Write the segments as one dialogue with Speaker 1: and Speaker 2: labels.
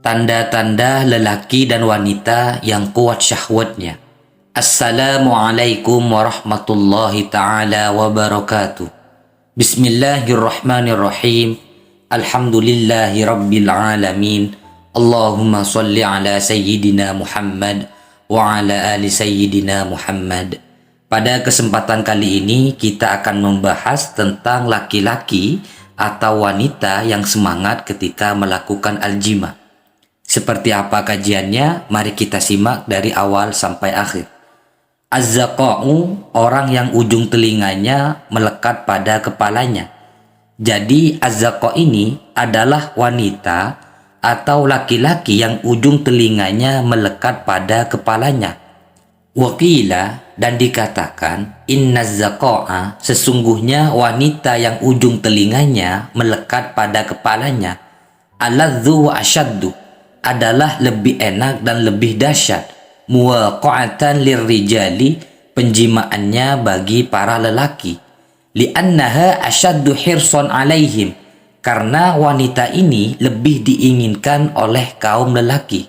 Speaker 1: Tanda-tanda lelaki dan wanita yang kuat syahwatnya. Assalamualaikum warahmatullahi ta'ala wabarakatuh. Bismillahirrahmanirrahim. Alhamdulillahi rabbil alamin. Allahumma salli ala sayyidina Muhammad wa ala ali sayyidina Muhammad. Pada kesempatan kali ini kita akan membahas tentang laki-laki atau wanita yang semangat ketika melakukan al-jima. Seperti apa kajiannya? Mari kita simak dari awal sampai akhir. Az-zaqa'u, orang yang ujung telinganya melekat pada kepalanya. Jadi az-zaqa' ini adalah wanita atau laki-laki yang ujung telinganya melekat pada kepalanya. Waqila, dan dikatakan inna az-zaqa'a, sesungguhnya wanita yang ujung telinganya melekat pada kepalanya, aladzu wa asyaddu, adalah lebih enak dan lebih dahsyat, muwaqa'atan lirrijali, penjimaannya bagi para lelaki, li'annaha asyaddu hirson alaihim, karena wanita ini lebih diinginkan oleh kaum lelaki.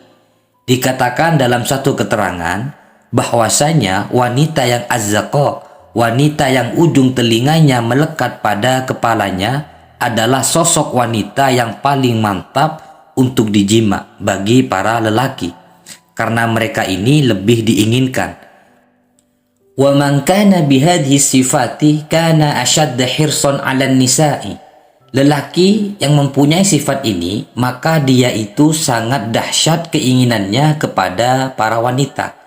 Speaker 1: Dikatakan dalam satu keterangan bahwasanya wanita yang az-zaqa', wanita yang ujung telinganya melekat pada kepalanya, adalah sosok wanita yang paling mantap untuk dijima bagi para lelaki, karena mereka ini lebih diinginkan. Wa man kana bihadhihi sifati kana ashadda hirsan 'alan nisa'i. Lelaki yang mempunyai sifat ini, maka dia itu sangat dahsyat keinginannya kepada para wanita.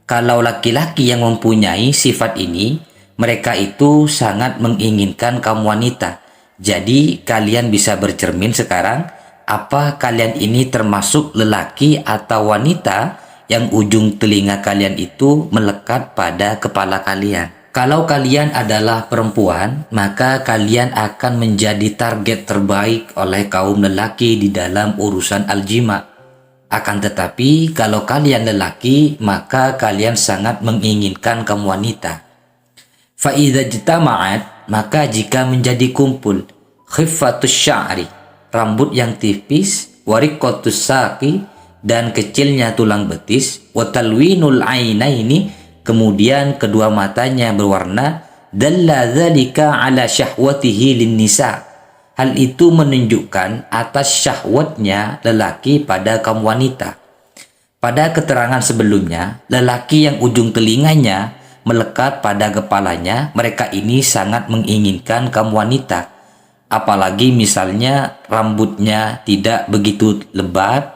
Speaker 1: Kalau laki-laki yang mempunyai sifat ini, mereka itu sangat menginginkan kaum wanita. Jadi kalian bisa bercermin sekarang, apa kalian ini termasuk lelaki atau wanita yang ujung telinga kalian itu melekat pada kepala kalian? Kalau kalian adalah perempuan, maka kalian akan menjadi target terbaik oleh kaum lelaki di dalam urusan al-jima. Akan tetapi kalau kalian lelaki, maka kalian sangat menginginkan kaum wanita. Fa idza jitama'at, maka jika menjadi kumpul, khiffatus sya'ri, rambut yang tipis, wariqatus saqi, dan kecilnya tulang betis, watalwinul ainaini, kemudian kedua matanya berwarna, dalla dzalika ala syahwatihi linnisa. Hal itu menunjukkan atas syahwatnya lelaki pada kaum wanita. Pada keterangan sebelumnya, lelaki yang ujung telinganya melekat pada kepalanya, mereka ini sangat menginginkan kaum wanita. Apalagi misalnya rambutnya tidak begitu lebat,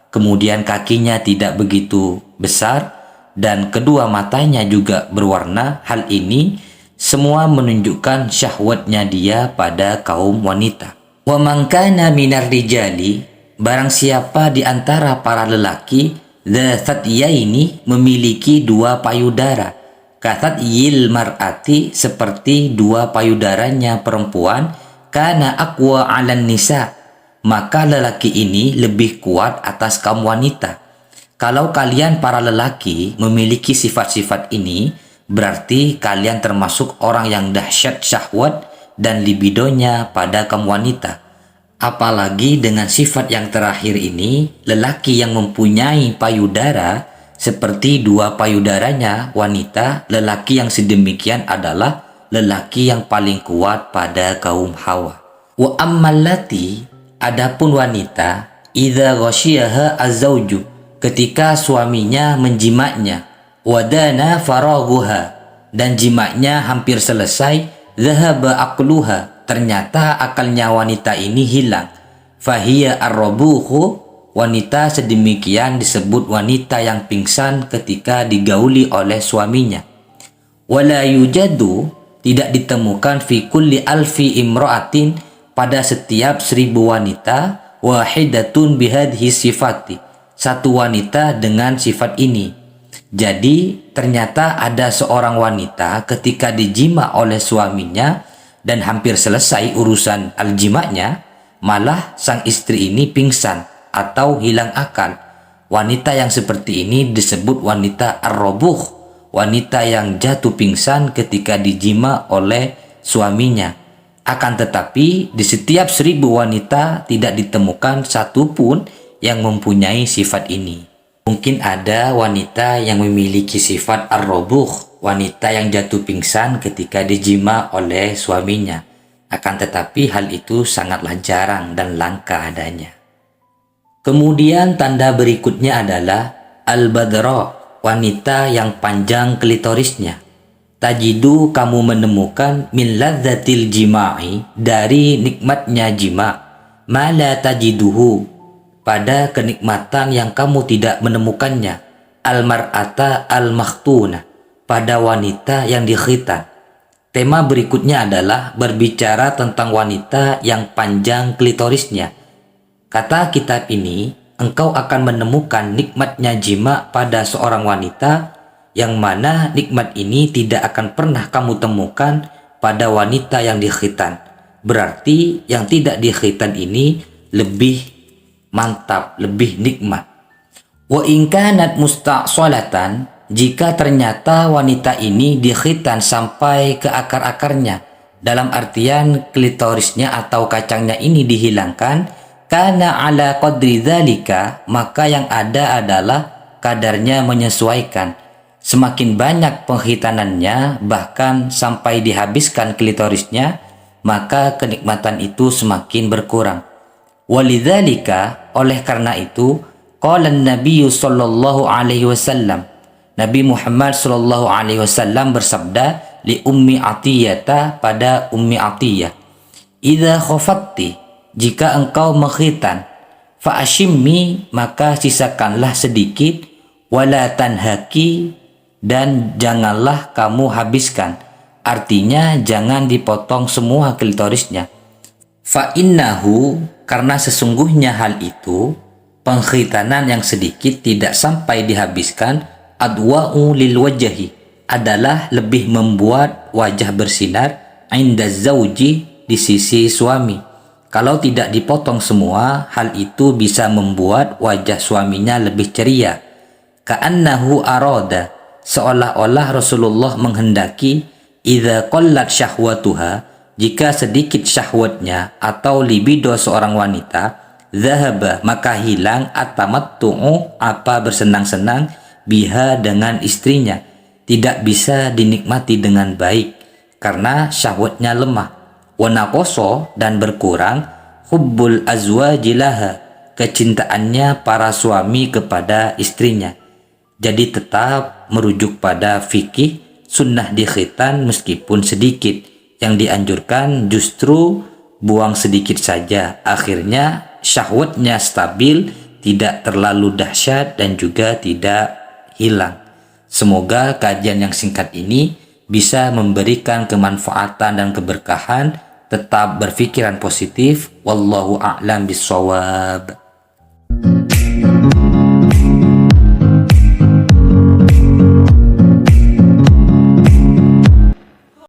Speaker 1: kemudian kakinya tidak begitu besar, dan kedua matanya juga berwarna. Hal ini semua menunjukkan syahwatnya dia pada kaum wanita. Wa man kana minar rijali, barang siapa di antara para lelaki, dzatyaini, memiliki dua payudara, kathatyil mar'ati, seperti dua payudaranya perempuan, kana aqwa 'alan nisa, maka lelaki ini lebih kuat atas kaum wanita. Kalau kalian para lelaki memiliki sifat-sifat ini, berarti kalian termasuk orang yang dahsyat syahwat dan libidonya pada kaum wanita. Apalagi dengan sifat yang terakhir ini, lelaki yang mempunyai payudara seperti dua payudaranya wanita, lelaki yang sedemikian adalah lelaki yang paling kuat pada kaum Hawa. Wa ammallati, adapun wanita, idza ghasyiha az-zawju, ketika suaminya menjimaknya, wadana faraghuha, dan jimaknya hampir selesai, dhahaba aqluha, ternyata akalnya wanita ini hilang, fahiya ar-rabuhu, wanita sedemikian disebut wanita yang pingsan ketika digauli oleh suaminya. Wala yujadu, tidak ditemukan fi kulli alfi imra'atin, pada setiap 1000 wanita, wahidatun bihadhi sifati, satu wanita dengan sifat ini. Jadi ternyata ada seorang wanita ketika dijima oleh suaminya dan hampir selesai urusan al-jimaknya, malah sang istri ini pingsan atau hilang akal. Wanita yang seperti ini disebut wanita ar-rabuh, wanita yang jatuh pingsan ketika dijima oleh suaminya. Akan tetapi di setiap 1000 wanita tidak ditemukan satupun yang mempunyai sifat ini. Mungkin ada wanita yang memiliki sifat ar-rubuh, wanita yang jatuh pingsan ketika dijima oleh suaminya. Akan tetapi hal itu sangatlah jarang dan langka adanya. Kemudian tanda berikutnya adalah al-badra, wanita yang panjang klitorisnya. Tajidu, kamu menemukan min ladzatil jima'i, dari nikmatnya jima, ma la tajiduhu, pada kenikmatan yang kamu tidak menemukannya, al-mar'ata al-makhtuna, pada wanita yang dikhitan. Tema berikutnya adalah berbicara tentang wanita yang panjang klitorisnya. Kata kitab ini, engkau akan menemukan nikmatnya jima pada seorang wanita, yang mana nikmat ini tidak akan pernah kamu temukan pada wanita yang dikhitan. Berarti yang tidak dikhitan ini lebih mantap, lebih nikmat. Wa in kanat musta'solatan, jika ternyata wanita ini dikhitan sampai ke akar-akarnya, dalam artian klitorisnya atau kacangnya ini dihilangkan, kana ala qadri dzalika, maka yang ada adalah kadarnya menyesuaikan. Semakin banyak penghitanannya, bahkan sampai dihabiskan klitorisnya, maka kenikmatan itu semakin berkurang. Walidzalika, oleh karena itu, qala an-nabiy sallallahu alaihi wasallam, Nabi Muhammad sallallahu alaihi wasallam bersabda li Ummi Atiyah, pada Ummi Atiyah, idza khafatti, jika engkau mengkhitan, fa ashimmi, maka sisakanlah sedikit, wala tanhaki, dan janganlah kamu habiskan. Artinya jangan dipotong semua klitorisnya. Fa innahu, karena sesungguhnya hal itu, pengkhitanan yang sedikit tidak sampai dihabiskan, adwa'u lil wajhi, adalah lebih membuat wajah bersinar, inda zauji, di sisi suami. Kalau tidak dipotong semua, hal itu bisa membuat wajah suaminya lebih ceria. Ka'annahu arada, seolah-olah Rasulullah menghendaki, idza qallat syahwatuha, jika sedikit syahwatnya atau libido seorang wanita, zahaba, maka hilang atamattu'u, apa bersenang-senang, biha, dengan istrinya, tidak bisa dinikmati dengan baik karena syahwatnya lemah. Wa naqasa, dan berkurang, hubbul azwajilaha, kecintaannya para suami kepada istrinya. Jadi tetap merujuk pada fikih sunnah dikhitan meskipun sedikit. Yang dianjurkan justru buang sedikit saja, akhirnya syahwatnya stabil, tidak terlalu dahsyat dan juga tidak hilang. Semoga kajian yang singkat ini bisa memberikan kemanfaatan dan keberkahan. Tetap berpikiran positif. Wallahu a'lam bishawab.